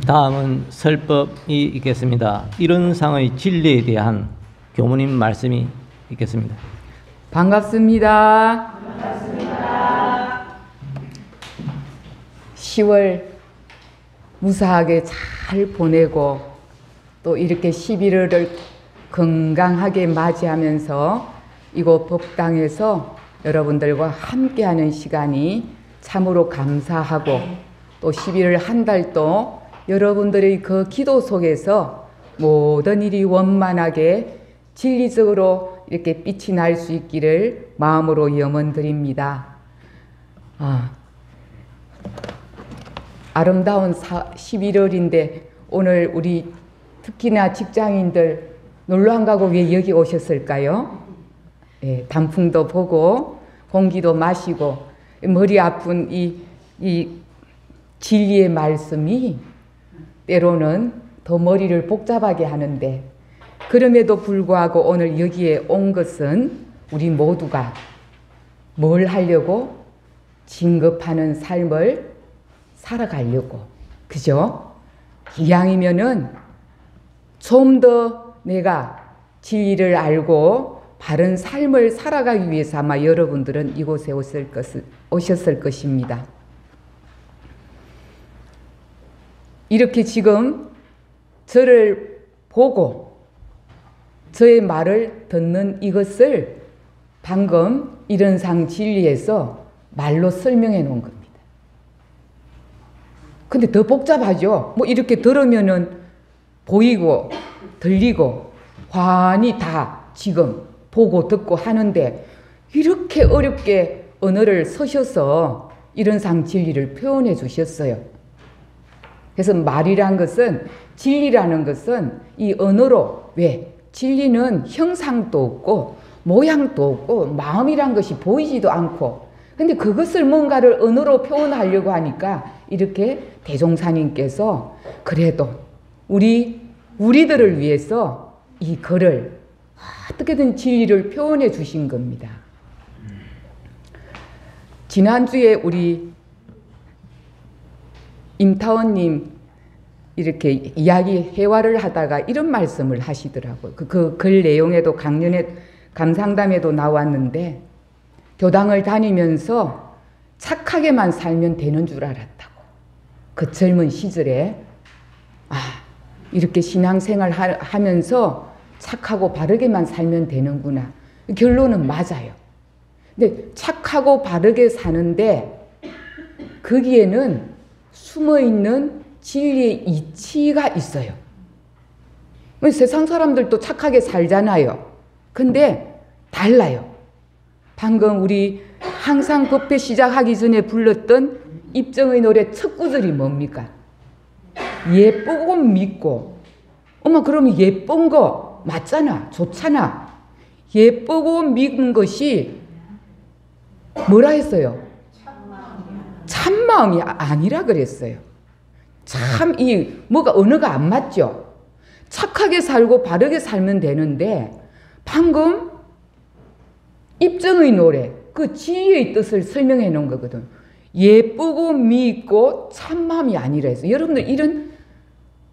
다음은 설법이 있겠습니다. 이른상의 진리에 대한 교무님 말씀이 있겠습니다. 반갑습니다. 반갑습니다. 10월 무사하게 잘 보내고 또 이렇게 11월을 건강하게 맞이하면서 이곳 법당에서 여러분들과 함께하는 시간이 참으로 감사하고 또 11월 한 달도 여러분들의 그 기도 속에서 모든 일이 원만하게 진리적으로 이렇게 빛이 날 수 있기를 마음으로 염원드립니다. 아름다운 11월인데 오늘 우리 특히나 직장인들 놀러 안 가고 왜 여기 오셨을까요? 예, 단풍도 보고 공기도 마시고 머리 아픈 이 진리의 말씀이 때로는 더 머리를 복잡하게 하는데 그럼에도 불구하고 오늘 여기에 온 것은 우리 모두가 뭘 하려고? 진급하는 삶을 살아가려고. 그죠? 이왕이면은 좀 더 내가 진리를 알고 바른 삶을 살아가기 위해서 아마 여러분들은 이곳에 오셨을 것입니다. 이렇게 지금 저를 보고 저의 말을 듣는 이것을 방금 이른상 진리에서 말로 설명해 놓은 겁니다. 근데 더 복잡하죠? 뭐 이렇게 들으면은 보이고 들리고 환히 다 지금 보고 듣고 하는데 이렇게 어렵게 언어를 쓰셔서 이른상 진리를 표현해 주셨어요. 그래서 말이란 것은 진리라는 것은 이 언어로 왜? 진리는 형상도 없고 모양도 없고 마음이란 것이 보이지도 않고 근데 그것을 뭔가를 언어로 표현하려고 하니까 이렇게 대종사님께서 그래도 우리들을 위해서 이 글을 어떻게든 진리를 표현해 주신 겁니다. 지난주에 우리 임타원님 이렇게 이야기 회화를 하다가 이런 말씀을 하시더라고요. 그 글 내용에도 강연에 감상담에도 나왔는데 교당을 다니면서 착하게만 살면 되는 줄 알았다고. 그 젊은 시절에 이렇게 신앙생활 하면서 착하고 바르게만 살면 되는구나. 결론은 맞아요. 근데 착하고 바르게 사는데 거기에는 숨어있는 진리의 이치가 있어요. 세상 사람들도 착하게 살잖아요. 근데 달라요. 방금 우리 항상 법회 시작하기 전에 불렀던 입정의 노래 첫 구절이 뭡니까? 예쁘고 믿고. 그러면 예쁜 거 맞잖아. 좋잖아. 예쁘고 믿은 것이 뭐라 했어요? 참마음이 아니라 그랬어요. 참 뭐가 언어가 안 맞죠? 착하게 살고 바르게 살면 되는데 방금 입정의 노래 그 진리의 뜻을 설명해 놓은 거거든. 예쁘고 믿고 참마음이 아니라 해서 여러분들 이런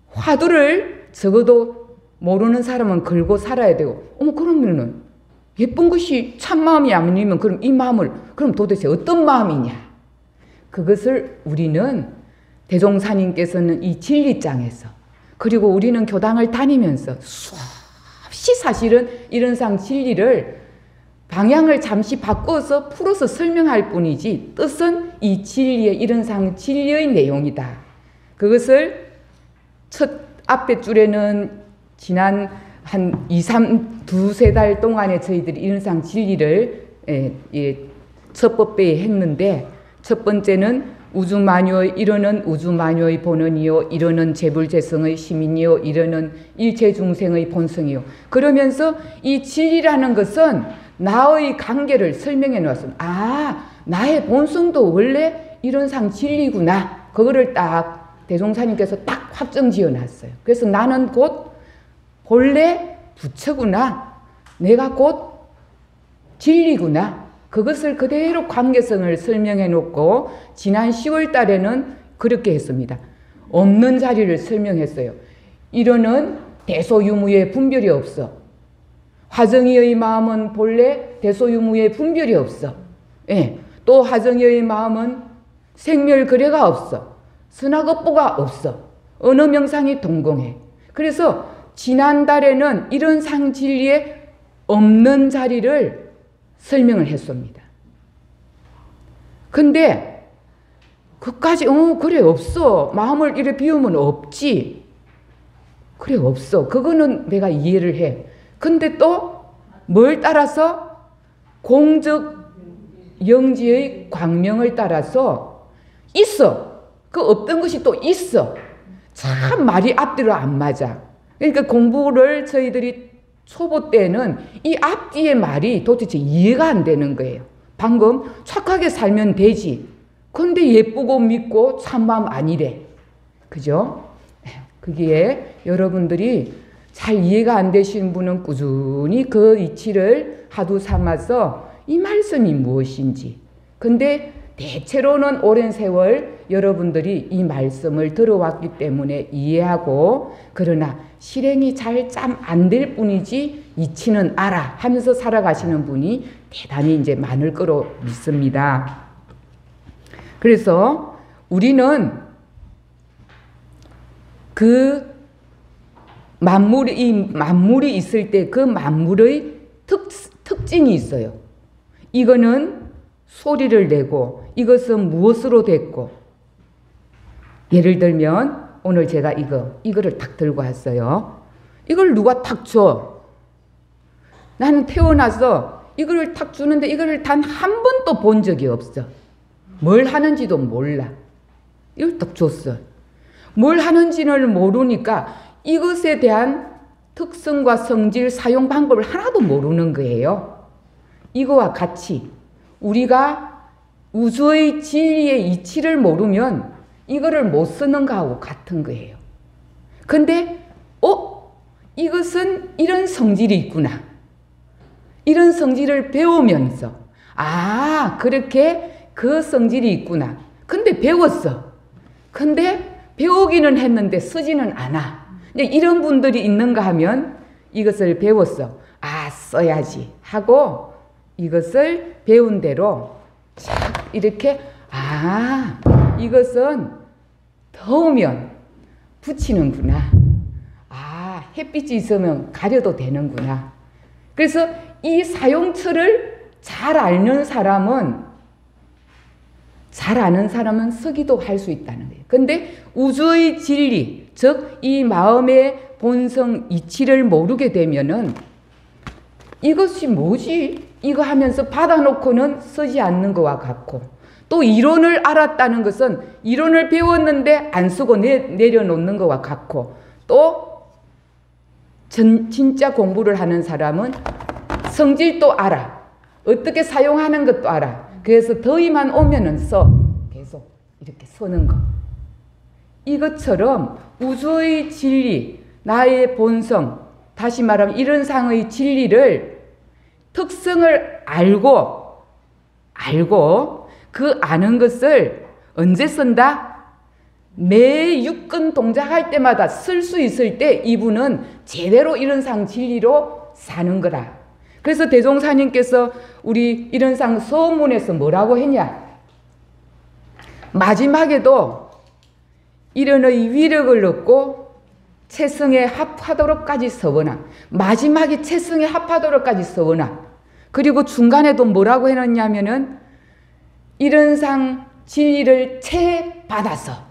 화두를 적어도 모르는 사람은 걸고 살아야 되고 그러면은 예쁜 것이 참마음이 아니면 그럼 이 마음을 그럼 도대체 어떤 마음이냐 그것을 우리는 대종사님께서는 이 진리장에서 그리고 우리는 교당을 다니면서 수없이 사실은 이른상 진리를 방향을 잠시 바꿔서 풀어서 설명할 뿐이지 뜻은 이 진리의 이른상 진리의 내용이다. 그것을 첫 앞에 줄에는 지난 한 두세 달 동안에 저희들이 이른상 진리를 첫 법배에 했는데 첫 번째는 우주만유의 이르는 우주만유의 본원이요 이르는 재불재성의 시민이요 이르는 일체중생의 본성이요. 그러면서 이 진리라는 것은 나의 관계를 설명해 놓았습니다. 나의 본성도 원래 이른상 진리구나. 그거를 딱 대종사님께서 딱 확정 지어 놨어요. 그래서 나는 곧 본래 부처구나. 내가 곧 진리구나. 그것을 그대로 관계성을 설명해 놓고 지난 10월 달에는 그렇게 했습니다. 없는 자리를 설명했어요. 이러는 대소유무의 분별이 없어. 화정이의 마음은 본래 대소유무의 분별이 없어. 예. 또 화정이의 마음은 생멸거래가 없어. 선악업보가 없어. 어느 명상이 동공해. 그래서 지난달에는 이런 상진리에 없는 자리를 설명을 했습니다. 근데 그까지 그래 없어. 마음을 이래 비우면 없지. 그래 없어. 그거는 내가 이해를 해. 근데 또 뭘 따라서 공적 영지의 광명을 따라서 있어. 그 없던 것이 또 있어. 참 말이 앞뒤로 안 맞아. 그러니까 공부를 저희들이 초보 때는 이 앞뒤의 말이 도대체 이해가 안 되는 거예요. 방금 착하게 살면 되지. 근데 예쁘고 믿고 참마음 아니래. 그죠? 그게 여러분들이 잘 이해가 안 되시는 분은 꾸준히 그 이치를 하도 삼아서 이 말씀이 무엇인지. 근데 대체로는 오랜 세월 여러분들이 이 말씀을 들어왔기 때문에 이해하고, 그러나 실행이 잘 짬 안 될 뿐이지 이치는 알아 하면서 살아가시는 분이 대단히 이제 많을 거로 믿습니다. 그래서 우리는 그 만물이 있을 때 그 만물의 특징이 있어요. 이거는 소리를 내고 이것은 무엇으로 됐고, 예를 들면 오늘 제가 이거를 탁 들고 왔어요. 이걸 누가 탁 줘. 나는 태어나서 이거를 탁 주는데 이거를 단 한 번도 본 적이 없어. 뭘 하는지도 몰라. 이걸 딱 줬어. 뭘 하는지는 모르니까 이것에 대한 특성과 성질, 사용 방법을 하나도 모르는 거예요. 이거와 같이 우리가 우주의 진리의 이치를 모르면 이거를 못 쓰는 거하고 같은 거예요. 근데 이것은 이런 성질이 있구나. 이런 성질을 배우면서 그렇게 그 성질이 있구나. 근데 배웠어. 근데 배우기는 했는데 쓰지는 않아. 이런 분들이 있는가 하면 이것을 배웠어. 써야지 하고 이것을 배운 대로 쫙 이렇게 이것은 더우면 붙이는구나. 햇빛이 있으면 가려도 되는구나. 그래서 이 사용처를 잘 아는 사람은 쓰기도 할 수 있다는 거예요. 근데 우주의 진리, 즉 이 마음의 본성 이치를 모르게 되면은 이것이 뭐지? 이거 하면서 받아놓고는 쓰지 않는 것과 같고, 또 이론을 알았다는 것은 이론을 배웠는데 안 쓰고 내려놓는 것과 같고, 또 진짜 공부를 하는 사람은 성질도 알아. 어떻게 사용하는 것도 알아. 그래서 더위만 오면은 계속 이렇게 쓰는 거. 이것처럼 우주의 진리, 나의 본성, 다시 말하면 이런 상의 진리를 특성을 알고 그 아는 것을 언제 쓴다? 매 육근 동작할 때마다 쓸 수 있을 때 이분은 제대로 이런상 진리로 사는 거다. 그래서 대종사님께서 우리 이런상 서문에서 뭐라고 했냐? 마지막에도 이런의 위력을 얻고 체성에 합하도록까지 서거나, 마지막에 체성에 합하도록까지 서거나, 그리고 중간에도 뭐라고 해놨냐면은 이런상 진리를 체받아서,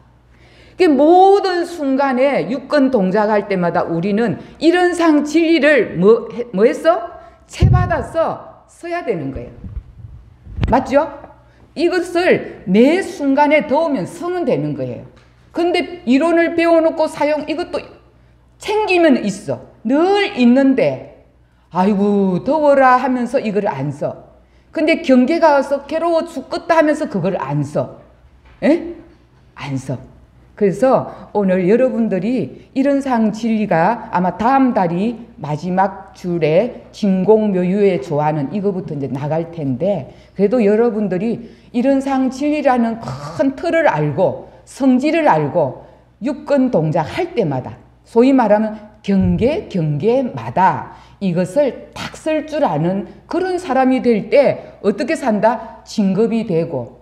모든 순간에 육근 동작할 때마다 우리는 이런상 진리를 뭐 했어? 체받아서 써야 되는 거예요. 맞죠? 이것을 매 순간에 더우면 쓰면 되는 거예요. 근데 이론을 배워놓고 이것도 챙기면 있어. 늘 있는데 아이고 더워라 하면서 이걸 안 써. 근데 경계가 와서 괴로워 죽겠다 하면서 그걸 안 써. 안 써. 그래서 오늘 여러분들이 이런상 진리가 아마 다음 달이 마지막 줄에 진공묘유에 좋아하는 이거부터 이제 나갈 텐데, 그래도 여러분들이 이런상 진리라는 큰 틀을 알고 성질을 알고 육건 동작 할 때마다 소위 말하면 경계마다 이것을 딱 쓸 줄 아는 그런 사람이 될 때 어떻게 산다? 진급이 되고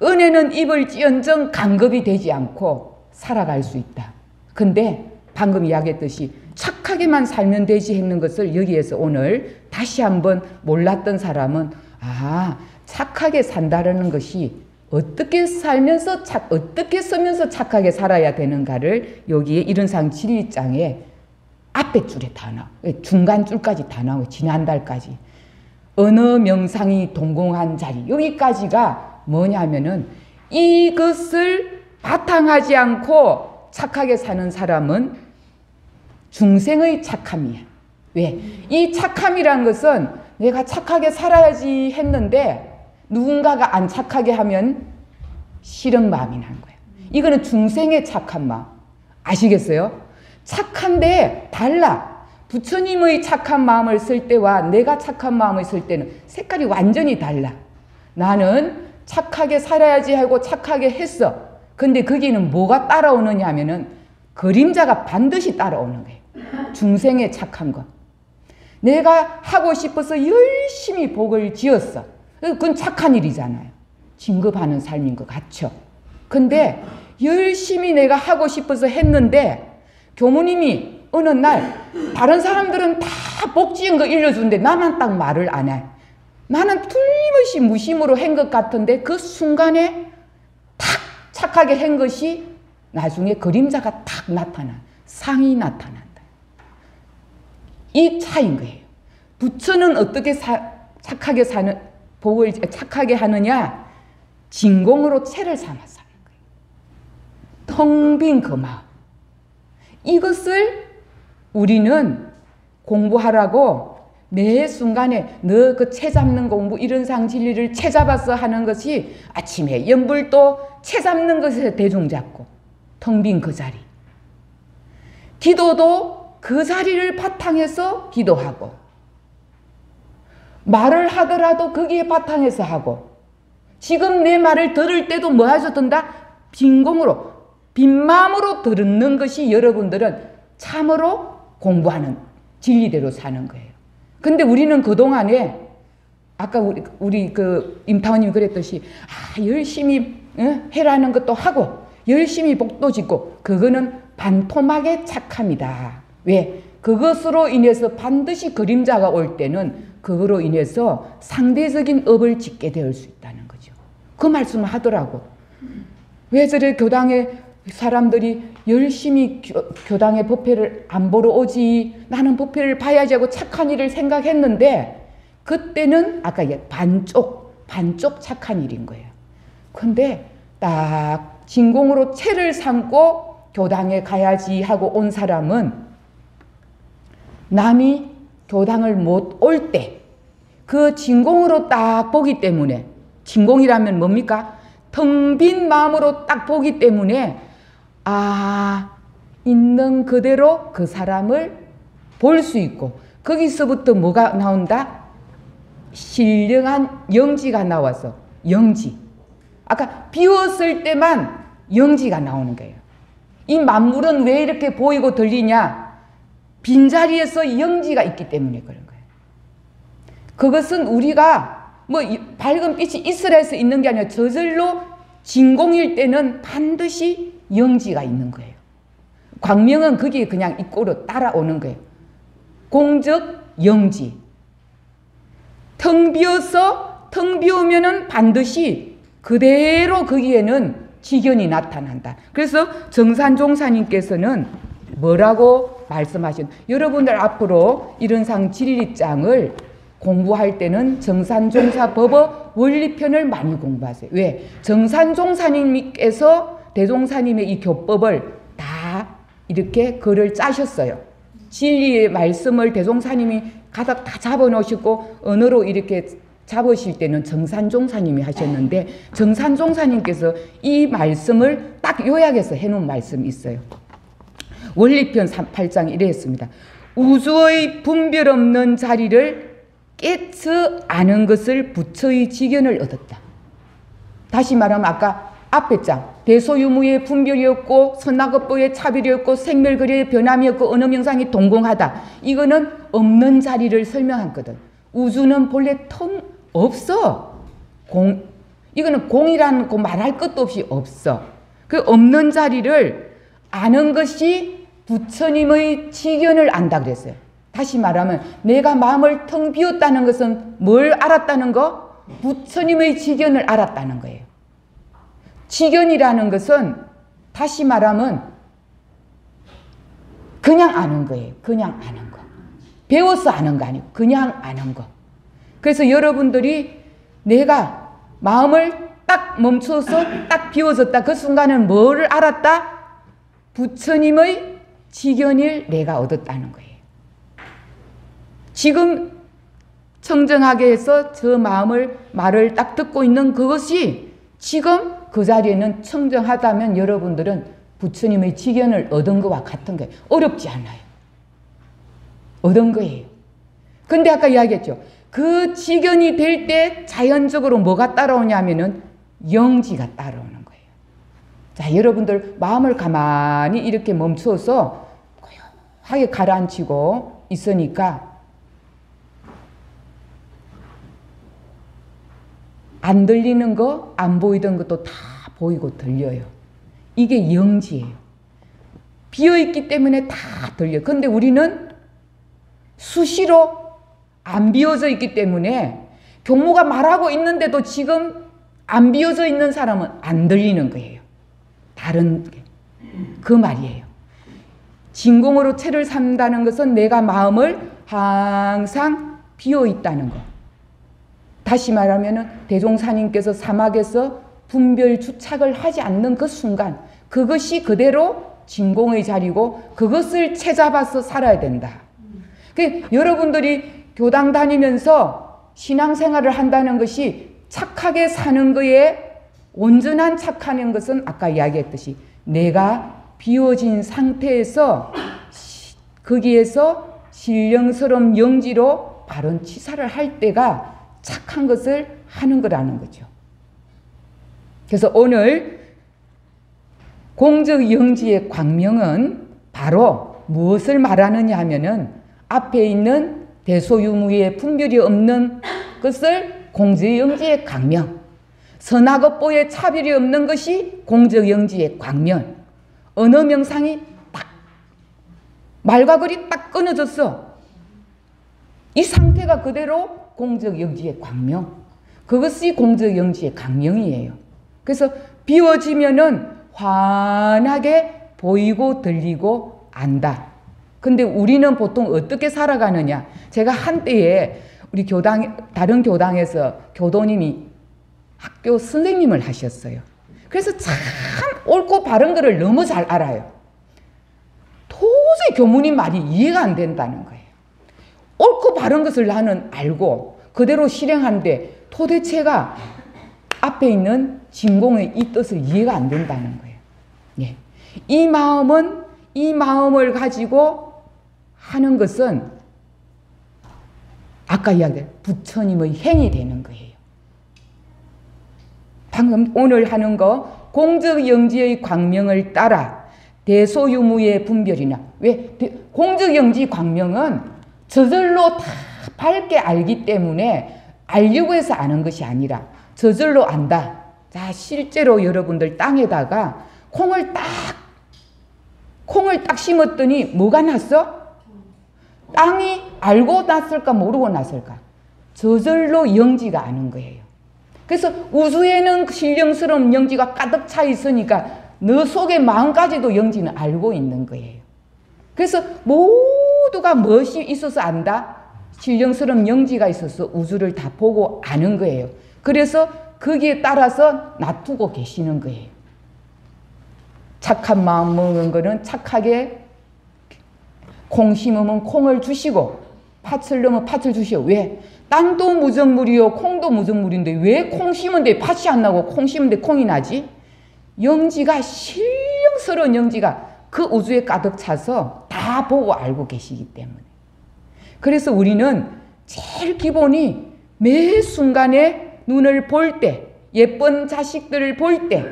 은혜는 입을지언정 간급이 되지 않고 살아갈 수 있다. 근데 방금 이야기했듯이 착하게만 살면 되지 했는 것을 여기에서 오늘 다시 한번 몰랐던 사람은 착하게 산다라는 것이 어떻게 살면서 어떻게 쓰면서 착하게 살아야 되는가를 여기에 이른상 진리장에 앞에 줄에 다 나와. 중간 줄까지 다 나와요. 지난달까지. 언어 명상이 동공한 자리. 여기까지가 뭐냐면은 이것을 바탕하지 않고 착하게 사는 사람은 중생의 착함이야. 왜? 이 착함이란 것은 내가 착하게 살아야지 했는데 누군가가 안 착하게 하면 싫은 마음이 나는 거야. 이거는 중생의 착한 마음. 아시겠어요? 착한데 달라. 부처님의 착한 마음을 쓸 때와 내가 착한 마음을 쓸 때는 색깔이 완전히 달라. 나는 착하게 살아야지 하고 착하게 했어. 근데 거기는 뭐가 따라오느냐 하면은 그림자가 반드시 따라오는 거예요. 중생의 착한 것. 내가 하고 싶어서 열심히 복을 지었어. 그건 착한 일이잖아요. 진급하는 삶인 것 같죠. 근데 열심히 내가 하고 싶어서 했는데 교무님이 어느 날 다른 사람들은 다 복 지은 거 일러주는데 나만 딱 말을 안 해. 나는 틀림없이 무심으로 한 것 같은데 그 순간에 탁 착하게 한 것이 나중에 그림자가 탁 나타나. 상이 나타난다. 이 차이인 거예요. 부처는 어떻게 착하게 사는 복을 착하게 하느냐? 진공으로 채를 삼아서 하는 거예요. 텅 빈 그 마음. 이것을 우리는 공부하라고 매 순간에 너 그 채 잡는 공부 이른상 진리를 채 잡아서 하는 것이 아침에 연불도 채 잡는 것에 대중 잡고 텅 빈 그 자리. 기도도 그 자리를 바탕해서 기도하고 말을 하더라도 거기에 바탕해서 하고 지금 내 말을 들을 때도 뭐 하셨던다? 빈공으로 빈 마음으로 듣는 것이 여러분들은 참으로 공부하는 진리대로 사는 거예요. 근데 우리는 그동안에 아까 우리 그 임타원님이 그랬듯이 열심히 해라는 것도 하고 열심히 복도 짓고 그거는 반토막의 착함이다. 왜? 그것으로 인해서 반드시 그림자가 올 때는 그거로 인해서 상대적인 업을 짓게 될 수 있다는 거죠. 그 말씀을 하더라고. 왜 저래 교당에 사람들이 열심히 교당의 법회를 안 보러 오지 나는 법회를 봐야지 하고 착한 일을 생각했는데 그때는 아까 반쪽 착한 일인 거예요. 근데 딱 진공으로 채를 삼고 교당에 가야지 하고 온 사람은 남이 교당을 못 올 때 그 진공으로 딱 보기 때문에 진공이라면 뭡니까? 텅 빈 마음으로 딱 보기 때문에 있는 그대로 그 사람을 볼 수 있고 거기서부터 뭐가 나온다? 신령한 영지가 나와서 영지. 아까 비웠을 때만 영지가 나오는 거예요. 이 만물은 왜 이렇게 보이고 들리냐? 빈자리에서 영지가 있기 때문에 그런 거예요. 그것은 우리가 뭐 밝은 빛이 있으라 해서 있는 게 아니라 저절로 진공일 때는 반드시 영지가 있는 거예요. 광명은 거기에 그냥 입고로 따라오는 거예요. 공적 영지. 텅 비우면은 반드시 그대로 거기에는 지견이 나타난다. 그래서 정산종사님께서는 뭐라고 말씀하신? 여러분들 앞으로 이른상 진리장을 공부할 때는 정산종사 법의 원리편을 많이 공부하세요. 왜? 정산종사님께서 대종사님의 이 교법을 다 이렇게 글을 짜셨어요. 진리의 말씀을 대종사님이 가닥 다 잡아놓으시고 언어로 이렇게 잡으실 때는 정산종사님이 하셨는데 정산종사님께서 이 말씀을 딱 요약해서 해놓은 말씀이 있어요. 원리편 8장 이래 했습니다. 우주의 분별 없는 자리를 깨쳐 아는 것을 부처의 지견을 얻었다. 다시 말하면 아까 앞에 장 대소유무의 분별이 없고 선악업보의 차별이 없고 생멸거래의 변함이 없고 언어 명상이 동공하다. 이거는 없는 자리를 설명한 거든. 우주는 본래 텅 없어. 이거는 공이라는 거 말할 것도 없이 없어. 그 없는 자리를 아는 것이 부처님의 지견을 안다 그랬어요. 다시 말하면 내가 마음을 텅 비웠다는 것은 뭘 알았다는 거? 부처님의 지견을 알았다는 거예요. 지견이라는 것은 다시 말하면 그냥 아는 거예요. 그냥 아는 거. 배워서 아는 거 아니고 그냥 아는 거. 그래서 여러분들이 내가 마음을 딱 멈춰서 딱 비워졌다. 그 순간은 뭐를 알았다? 부처님의 지견을 내가 얻었다는 거예요. 지금 청정하게 해서 저 말을 딱 듣고 있는 그것이 지금 그 자리에는 청정하다면 여러분들은 부처님의 지견을 얻은 것과 같은 거예요. 어렵지 않아요. 얻은 거예요. 근데 아까 이야기했죠. 그 지견이 될 때 자연적으로 뭐가 따라오냐면은 영지가 따라오는 거예요. 자, 여러분들 마음을 가만히 이렇게 멈춰서 고요하게 가라앉히고 있으니까 안 들리는 거, 안 보이던 것도 다 보이고 들려요. 이게 영지예요. 비어있기 때문에 다 들려요. 근데 우리는 수시로 안 비어져 있기 때문에 교무가 말하고 있는데도 지금 안 비어져 있는 사람은 안 들리는 거예요. 다른 게. 그 말이에요. 진공으로 체를 삼다는 것은 내가 마음을 항상 비어있다는 거. 다시 말하면 대종사님께서 사막에서 분별 주착을 하지 않는 그 순간 그것이 그대로 진공의 자리고 그것을 채잡아서 살아야 된다. 여러분들이 교당 다니면서 신앙생활을 한다는 것이 착하게 사는 거에 온전한 착하는 것은 아까 이야기했듯이 내가 비워진 상태에서 거기에서 신령스러운 영지로 바른 치사를 할 때가 착한 것을 하는 거라는 거죠. 그래서 오늘 공적 영지의 광명은 바로 무엇을 말하느냐 하면은 앞에 있는 대소유무의 분별이 없는 것을 공적 영지의 광명, 선악업보의 차별이 없는 것이 공적 영지의 광명, 언어 명상이 딱 말과 글이 딱 끊어졌어. 이 상태가 그대로 공적 영지의 광명. 그것이 공적 영지의 광명이에요. 그래서 비워지면은 환하게 보이고 들리고 안다. 근데 우리는 보통 어떻게 살아가느냐? 제가 한때에 우리 다른 교당에서 교도님이 학교 선생님을 하셨어요. 그래서 참 옳고 바른 거를 너무 잘 알아요. 도저히 교무님 말이 이해가 안 된다는 거예요. 옳고 바른 것을 나는 알고 그대로 실행하는데 도대체가 앞에 있는 진공의 이 뜻을 이해가 안 된다는 거예요. 예. 이 마음을 가지고 하는 것은 아까 이야기한 부처님의 행이 되는 거예요. 방금 오늘 하는 거 공적 영지의 광명을 따라 대소유무의 분별이나 왜 공적 영지 광명은 저절로 다 밝게 알기 때문에 알려고 해서 아는 것이 아니라 저절로 안다. 자, 실제로 여러분들 땅에다가 콩을 딱 심었더니 뭐가 났어? 땅이 알고 났을까 모르고 났을까? 저절로 영지가 아는 거예요. 그래서 우주에는 신령스러운 영지가 가득 차 있으니까 너 속의 마음까지도 영지는 알고 있는 거예요. 그래서 모두가 무엇이 있어서 안다? 신령스러운 영지가 있어서 우주를 다 보고 아는 거예요. 그래서 거기에 따라서 놔두고 계시는 거예요. 착한 마음 먹는 거는 착하게 콩 심으면 콩을 주시고 팥을 넣으면 팥을 주시오. 왜? 땅도 무정물이요 콩도 무정물인데 왜 콩 심은데 팥이 안 나고 콩 심은데 콩이 나지? 영지가 신령스러운 영지가 그 우주에 가득 차서 다 보고 알고 계시기 때문에. 그래서 우리는 제일 기본이 매 순간에 눈을 볼 때, 예쁜 자식들을 볼 때,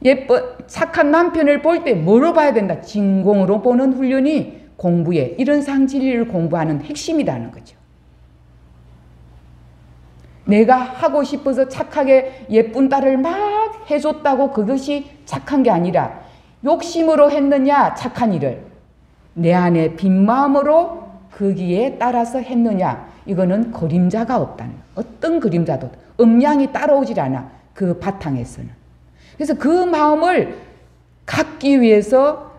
예쁜 착한 남편을 볼 때 뭐로 봐야 된다? 진공으로 보는 훈련이 공부에 이런 상진리를 공부하는 핵심이라는 거죠. 내가 하고 싶어서 착하게 예쁜 딸을 막 해줬다고 그것이 착한 게 아니라 욕심으로 했느냐 착한 일을 내 안에 빈 마음으로 거기에 따라서 했느냐 이거는 그림자가 없다는 거예요. 어떤 그림자도 음양이 따라오질 않아 그 바탕에서는. 그래서 그 마음을 갖기 위해서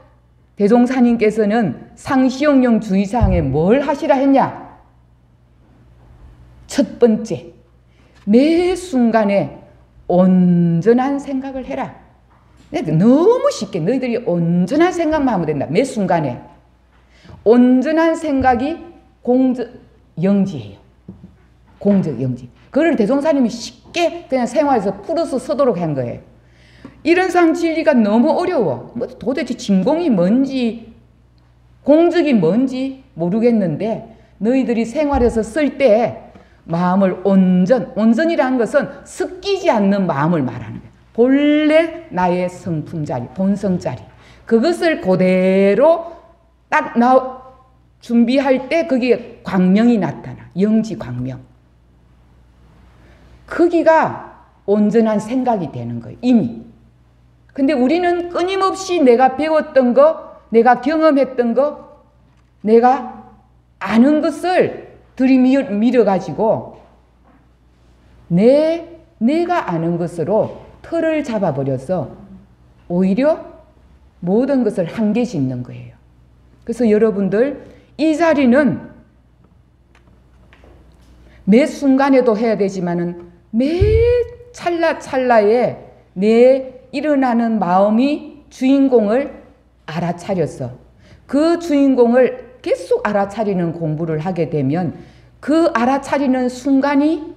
대종사님께서는 상시용령 주의사항에 뭘 하시라 했냐? 첫 번째, 매 순간에 온전한 생각을 해라. 너무 쉽게 너희들이 온전한 생각만 하면 된다. 매 순간에. 온전한 생각이 공적영지예요. 공적영지. 그걸 대종사님이 쉽게 그냥 생활에서 풀어서 쓰도록 한 거예요. 이런 상 진리가 너무 어려워. 뭐 도대체 진공이 뭔지 공적이 뭔지 모르겠는데 너희들이 생활에서 쓸 때 마음을 온전이라는 것은 섞이지 않는 마음을 말하는 거예요. 본래 나의 성품자리, 본성자리. 그것을 그대로 딱 준비할 때 거기에 광명이 나타나. 영지 광명. 거기가 온전한 생각이 되는 거예요. 이미. 근데 우리는 끊임없이 내가 배웠던 거, 내가 경험했던 거, 내가 아는 것을 들이밀어가지고 내가 아는 것으로 틀을 잡아버려서 오히려 모든 것을 한계 짓는 거예요. 그래서 여러분들 이 자리는 매 순간에도 해야 되지만은 매 찰나찰나에 내 일어나는 마음이 주인공을 알아차려서 그 주인공을 계속 알아차리는 공부를 하게 되면 그 알아차리는 순간이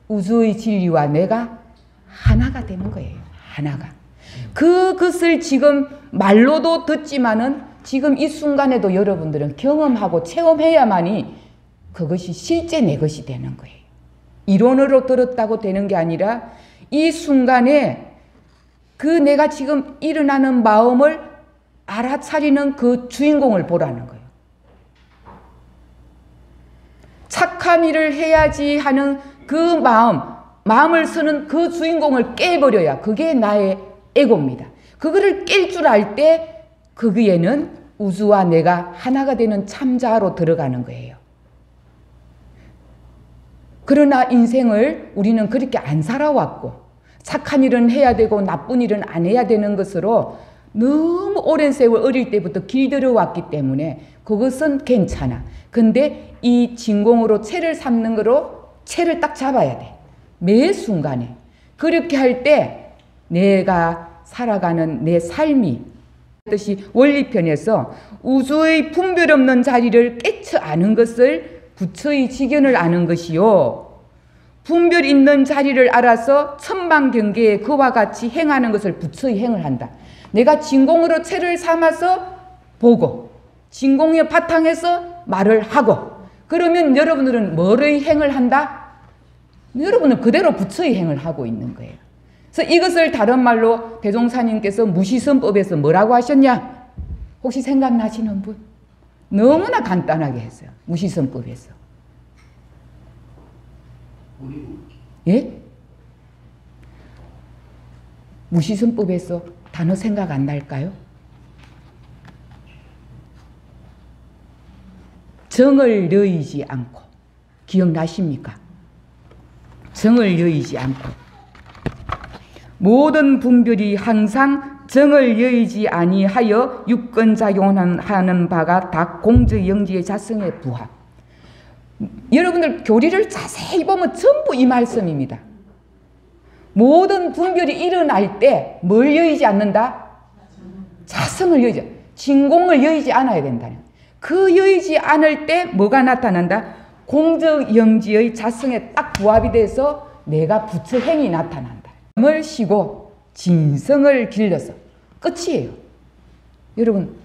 우주의 진리와 내가 하나가 되는 거예요. 하나가. 그것을 지금 말로도 듣지만은 지금 이 순간에도 여러분들은 경험하고 체험해야만이 그것이 실제 내 것이 되는 거예요. 이론으로 들었다고 되는 게 아니라 이 순간에 그 내가 지금 일어나는 마음을 알아차리는 그 주인공을 보라는 거예요. 착한 일을 해야지 하는 그 마음을 쓰는 그 주인공을 깨버려야 그게 나의 에고입니다. 그거를 깰 줄 알 때 거기에는 우주와 내가 하나가 되는 참자로 들어가는 거예요. 그러나 인생을 우리는 그렇게 안 살아왔고 착한 일은 해야 되고 나쁜 일은 안 해야 되는 것으로 너무 오랜 세월 어릴 때부터 길들여 왔기 때문에 그것은 괜찮아. 근데 이 진공으로 채를 삼는 거로 채를 딱 잡아야 돼. 매 순간에. 그렇게 할 때 내가 살아가는 내 삶이 뜻이 원리편에서 우주의 분별 없는 자리를 깨쳐 아는 것을 부처의 지견을 아는 것이요. 분별 있는 자리를 알아서 천만경계에 그와 같이 행하는 것을 부처의 행을 한다. 내가 진공으로 채를 삼아서 보고 진공의 바탕에서 말을 하고 그러면 여러분들은 뭐의 행을 한다? 여러분은 그대로 부처의 행을 하고 있는 거예요. 그래서 이것을 다른 말로 대종사님께서 무시선법에서 뭐라고 하셨냐? 혹시 생각나시는 분? 너무나 간단하게 했어요. 무시선법에서. 예? 무시선법에서 단어 생각 안 날까요? 정을 여의지 않고. 기억나십니까? 정을 여의지 않고. 모든 분별이 항상 정을 여의지 아니하여 유권작용하는 바가 다 공적영지의 자성의 부합. 여러분들 교리를 자세히 보면 전부 이 말씀입니다. 모든 분별이 일어날 때 뭘 여의지 않는다? 자성을 여의지, 진공을 여의지 않아야 된다. 그 여의지 않을 때 뭐가 나타난다? 공적영지의 자성에 딱 부합이 돼서 내가 부처행이 나타난다. 을 쉬고 진성을 길러서 끝이에요. 여러분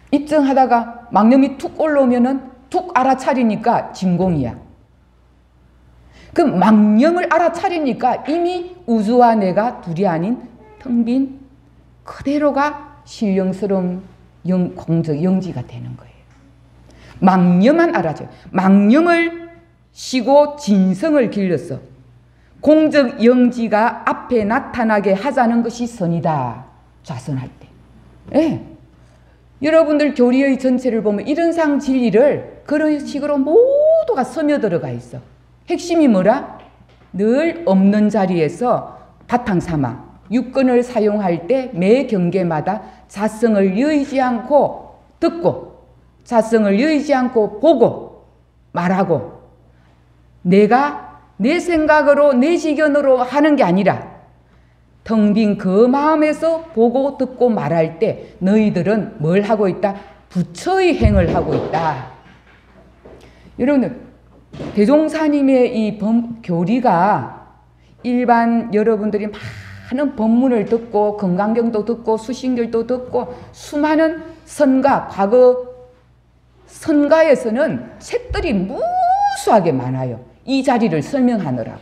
입증하다가 망념이 툭 올라오면은 툭 알아차리니까 진공이야. 그 망념을 알아차리니까 이미 우주와 내가 둘이 아닌 텅 빈 그대로가 신령스러운 공적 영지가 되는 거예요. 망념만 알아줘요. 망념을 쉬고 진성을 길러서 공적 영지가 앞에 나타나게 하자는 것이 선이다. 좌선할 때. 예. 여러분들 교리의 전체를 보면 이른상 진리를 그런 식으로 모두가 스며들어가 있어. 핵심이 뭐라? 늘 없는 자리에서 바탕 삼아 육근을 사용할 때 매 경계마다 자성을 여의지 않고 듣고 자성을 여의지 않고 보고 말하고 내가 내 생각으로 내 지견으로 하는 게 아니라 텅 빈 그 마음에서 보고 듣고 말할 때 너희들은 뭘 하고 있다? 부처의 행을 하고 있다. 여러분들 대종사님의 이 교리가 일반 여러분들이 많은 법문을 듣고 금강경도 듣고 수신결도 듣고 수많은 선가 과거 선가에서는 책들이 무수하게 많아요. 이 자리를 설명하느라고.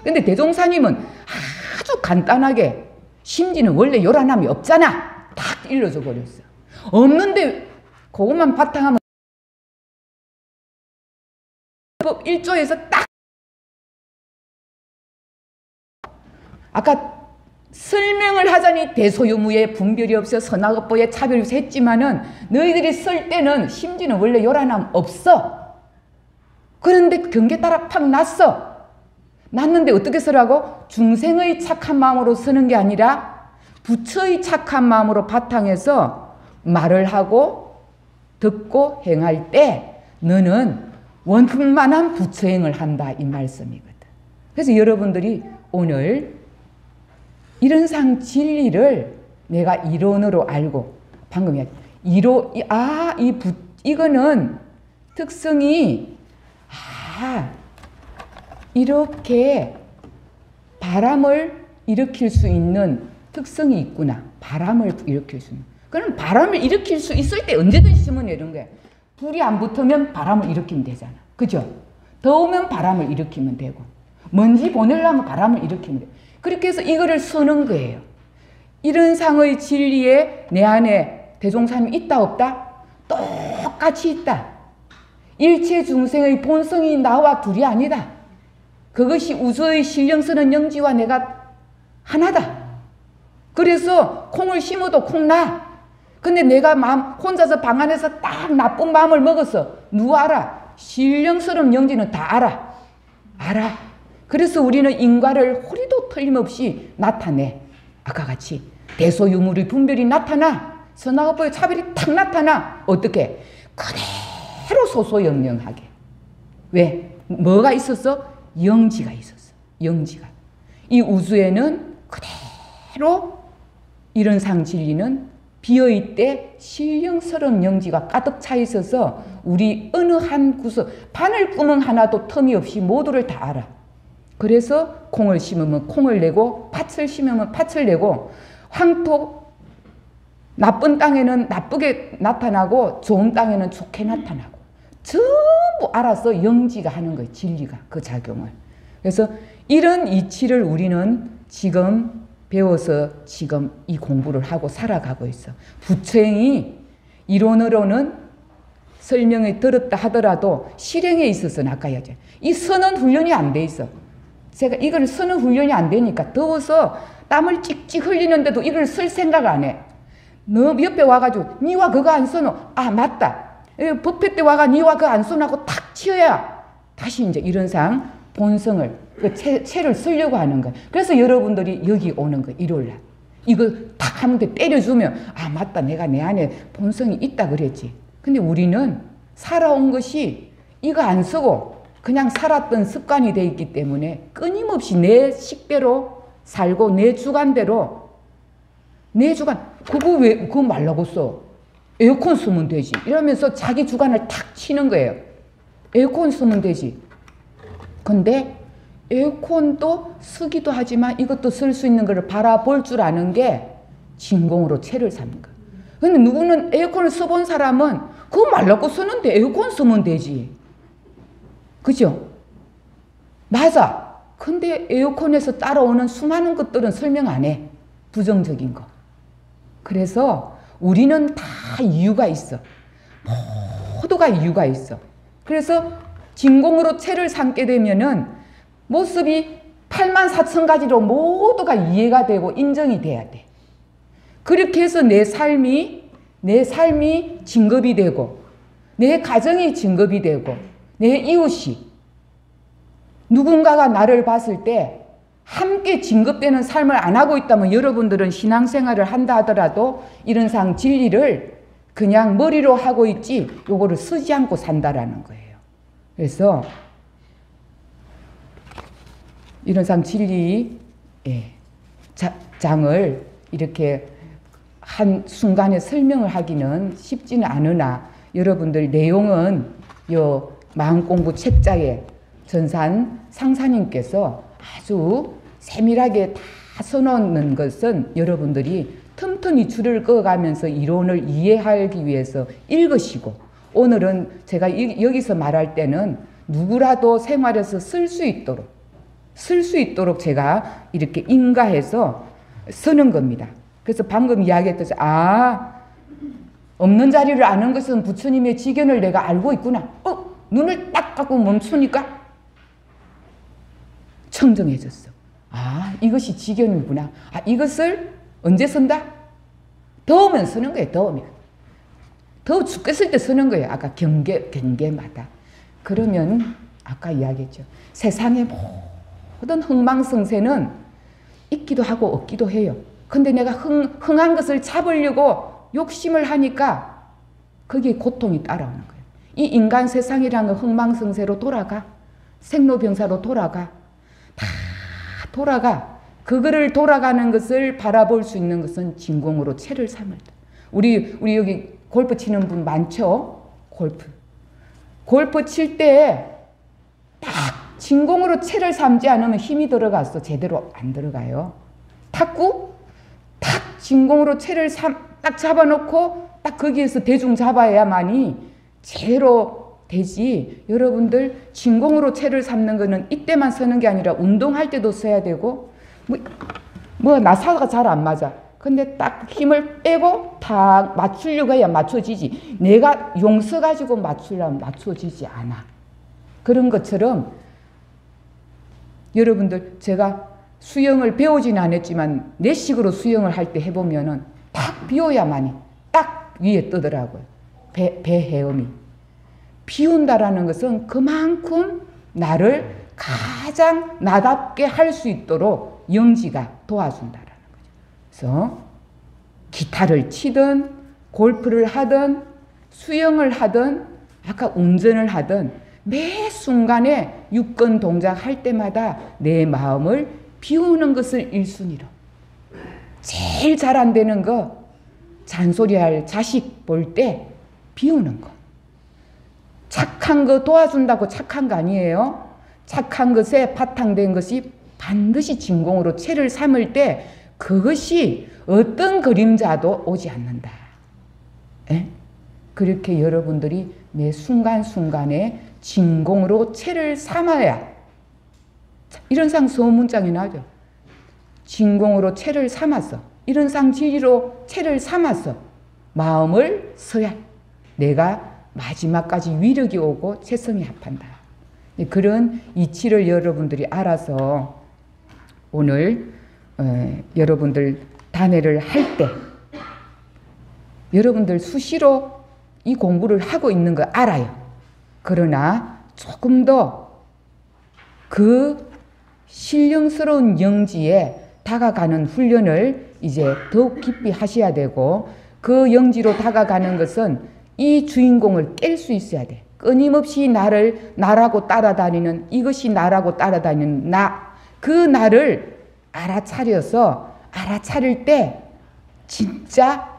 근데 대종사님은 아주 간단하게 심지는 원래 요란함이 없잖아. 딱 일러줘 버렸어. 없는데 그것만 바탕하면 1조에서 딱 아까 설명을 하자니 대소유무에 분별이 없어 선악업보에 차별이 없어 했지만은 너희들이 쓸 때는 심지는 원래 요란함 없어. 그런데 경계 따라 팍 났어. 났는데 어떻게 쓰라고? 중생의 착한 마음으로 쓰는 게 아니라 부처의 착한 마음으로 바탕해서 말을 하고 듣고 행할 때 너는 원풍만한 부처행을 한다 이 말씀이거든. 그래서 여러분들이 오늘 이른상 진리를 내가 이론으로 알고 방금 이거는 특성이 이렇게 바람을 일으킬 수 있는 특성이 있구나. 바람을 일으킬 수 있는. 그럼 바람을 일으킬 수 있을 때 언제든지 쓰면 되는 거야. 불이 안 붙으면 바람을 일으키면 되잖아. 그죠? 더우면 바람을 일으키면 되고 먼지 보내려면 바람을 일으키면 돼. 그렇게 해서 이거를 쓰는 거예요. 이런 상의 진리에 내 안에 대종사님이 있다 없다? 똑같이 있다. 일체 중생의 본성이 나와 둘이 아니다. 그것이 우주의 신령스러운 영지와 내가 하나다. 그래서 콩을 심어도 콩나. 근데 내가 혼자서 방 안에서 딱 나쁜 마음을 먹었어. 누구 알아? 신령스러운 영지는 다 알아. 알아. 그래서 우리는 인과를 허리도 틀림없이 나타내. 아까 같이 대소유물의 분별이 나타나. 선악업보의 차별이 탁 나타나. 어떻게? 그대로 소소영영하게. 왜? 뭐가 있었어? 영지가 있었어. 영지가. 이 우주에는 그대로 이런 상 진리는 비어있대 신령스러운 영지가 가득 차 있어서 우리 어느 한 구석 바늘구멍 하나도 틈이 없이 모두를 다 알아. 그래서 콩을 심으면 콩을 내고 팥을 심으면 팥을 내고 황토 나쁜 땅에는 나쁘게 나타나고 좋은 땅에는 좋게 나타나고 전부 알아서 영지가 하는 거예요. 진리가 그 작용을. 그래서 이런 이치를 우리는 지금 배워서 지금 이 공부를 하고 살아가고 있어. 부처행이 이론으로는 설명을 들었다 하더라도 실행에 있어서는 아까 얘기했죠. 이 선은 훈련이 안 돼 있어. 제가 이걸 쓰는 훈련이 안 되니까 더워서 땀을 찍찍 흘리는데도 이걸 쓸 생각 안 해. 너 옆에 와가지고 니와 그거 안 써노? 아 맞다. 법회 때 와가 니와 그거 안 써노 탁 치어야 다시 이제 이런 상 본성을 그 채를 쓰려고 하는 거야. 그래서 여러분들이 여기 오는 거야. 일요일날. 이거 탁 한 대 때려주면 아 맞다 내가 내 안에 본성이 있다 그랬지. 근데 우리는 살아온 것이 이거 안 쓰고 그냥 살았던 습관이 돼 있기 때문에 끊임없이 내 식대로 살고 내 주관대로 내 주관 그거 왜 그거 말라고 써? 에어컨 쓰면 되지. 이러면서 자기 주관을 탁 치는 거예요. 에어컨 쓰면 되지. 근데 에어컨도 쓰기도 하지만 이것도 쓸 수 있는 걸 바라볼 줄 아는 게 진공으로 채를 삼는 거야. 근데 누구는 에어컨을 써본 사람은 그거 말라고 쓰는데 에어컨 쓰면 되지. 그죠? 맞아. 근데 에어컨에서 따라오는 수많은 것들은 설명 안 해. 부정적인 거. 그래서 우리는 다 이유가 있어. 모두가 이유가 있어. 그래서 진공으로 채를 삼게 되면은 모습이 84,000가지로 모두가 이해가 되고 인정이 돼야 돼. 그렇게 해서 내 삶이 진급이 되고, 내 가정이 진급이 되고, 내 이웃이, 누군가가 나를 봤을 때 함께 진급되는 삶을 안 하고 있다면 여러분들은 신앙생활을 한다 하더라도 이런 상 진리를 그냥 머리로 하고 있지 요거를 쓰지 않고 산다라는 거예요. 그래서 이런 상 진리 장을 이렇게 한 순간에 설명을 하기는 쉽지는 않으나 여러분들 내용은 요 마음공부 책자에 전산 상사님께서 아주 세밀하게 다 써놓는 것은 여러분들이 틈틈이 줄을 그어가면서 이론을 이해하기 위해서 읽으시고, 오늘은 제가 여기서 말할 때는 누구라도 생활에서 쓸 수 있도록 제가 이렇게 인가해서 쓰는 겁니다. 그래서 방금 이야기했듯이 없는 자리를 아는 것은 부처님의 지견을 내가 알고 있구나. 눈을 딱 감고 멈추니까 청정해졌어. 이것이 지견이구나. 이것을 언제 쓴다? 더우면 쓰는 거예요. 더우면. 더워 죽겠을 때 쓰는 거예요. 아까 경계마다. 그러면 아까 이야기했죠. 세상의 모든 흥망성쇠는 있기도 하고 없기도 해요. 근데 내가 흥한 것을 잡으려고 욕심을 하니까 거기에 고통이 따라오는 거예요. 이 인간 세상이라는 건 흥망성쇠로 돌아가. 생로병사로 돌아가. 다 돌아가. 그거를 돌아가는 것을 바라볼 수 있는 것은 진공으로 채를 삼을 때. 우리 여기 골프 치는 분 많죠? 골프 칠 때 딱 진공으로 채를 삼지 않으면 힘이 들어가서 제대로 안 들어가요. 탁구? 딱 진공으로 채를 딱 잡아놓고 딱 거기에서 대중 잡아야만이 제대로 되지. 여러분들 진공으로 채를 삼는 거는 이때만 쓰는 게 아니라 운동할 때도 써야 되고, 나사가 잘 안 맞아. 근데 딱 힘을 빼고 다 맞추려고 해야 맞춰지지. 내가 용서 가지고 맞추려면 맞춰지지 않아. 그런 것처럼 여러분들 제가 수영을 배우지는 않았지만 내 식으로 수영을 할 때 해보면은 딱 비워야만이 딱 위에 뜨더라고요. 배 헤엄이. 비운다라는 것은 그만큼 나를 가장 나답게 할 수 있도록 영지가 도와준다라는 거죠. 그래서 기타를 치든 골프를 하든 수영을 하든 아까 운전을 하든 매 순간에 유권 동작할 때마다 내 마음을 비우는 것을 1순위로. 제일 잘 안 되는 거, 잔소리할 자식 볼 때 비우는 거. 착한 거 도와준다고 착한 거 아니에요. 착한 것에 바탕된 것이 반드시 진공으로 채를 삼을 때 그것이 어떤 그림자도 오지 않는다. 그렇게 여러분들이 매 순간순간에 진공으로 채를 삼아야, 이런 상 소문장에 나오죠. 진공으로 채를 삼아서, 이런 상 진리로 채를 삼아서 마음을 써야 내가 마지막까지 위력이 오고 채성이 합한다. 그런 이치를 여러분들이 알아서 오늘 여러분들 단회를 할 때 여러분들 수시로 이 공부를 하고 있는 거 알아요. 그러나 조금 더 그 신령스러운 영지에 다가가는 훈련을 이제 더욱 깊이 하셔야 되고, 그 영지로 다가가는 것은 이 주인공을 깰 수 있어야 돼. 끊임없이 나라고 따라다니는, 이것이 나라고 따라다니는 그 나를 알아차려서, 알아차릴 때 진짜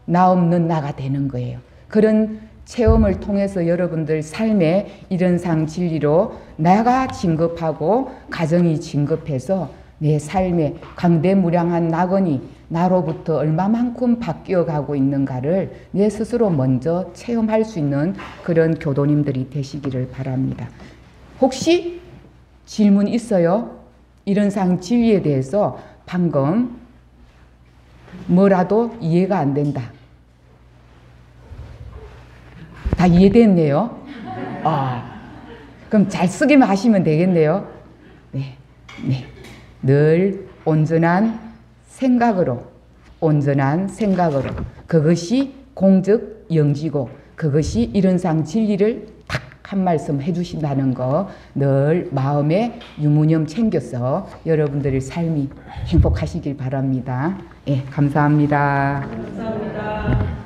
나 없는 나가 되는 거예요. 그런 체험을 통해서 여러분들 삶에 이런 상 진리로 나가 진급하고 가정이 진급해서 내 삶의 강대무량한 낙원이 나로부터 얼마만큼 바뀌어가고 있는가를 내 스스로 먼저 체험할 수 있는 그런 교도님들이 되시기를 바랍니다. 혹시 질문 있어요? 이런상 진리에 대해서 방금 뭐라도 이해가 안 된다. 다 이해됐네요. 그럼 잘 쓰기만 하시면 되겠네요. 네, 네. 늘 온전한 생각으로 그것이 공적 영지고 그것이 이른상 진리를 딱 한 말씀 해주신다는 거 늘 마음에 유무념 챙겨서 여러분들의 삶이 행복하시길 바랍니다. 예, 감사합니다. 감사합니다.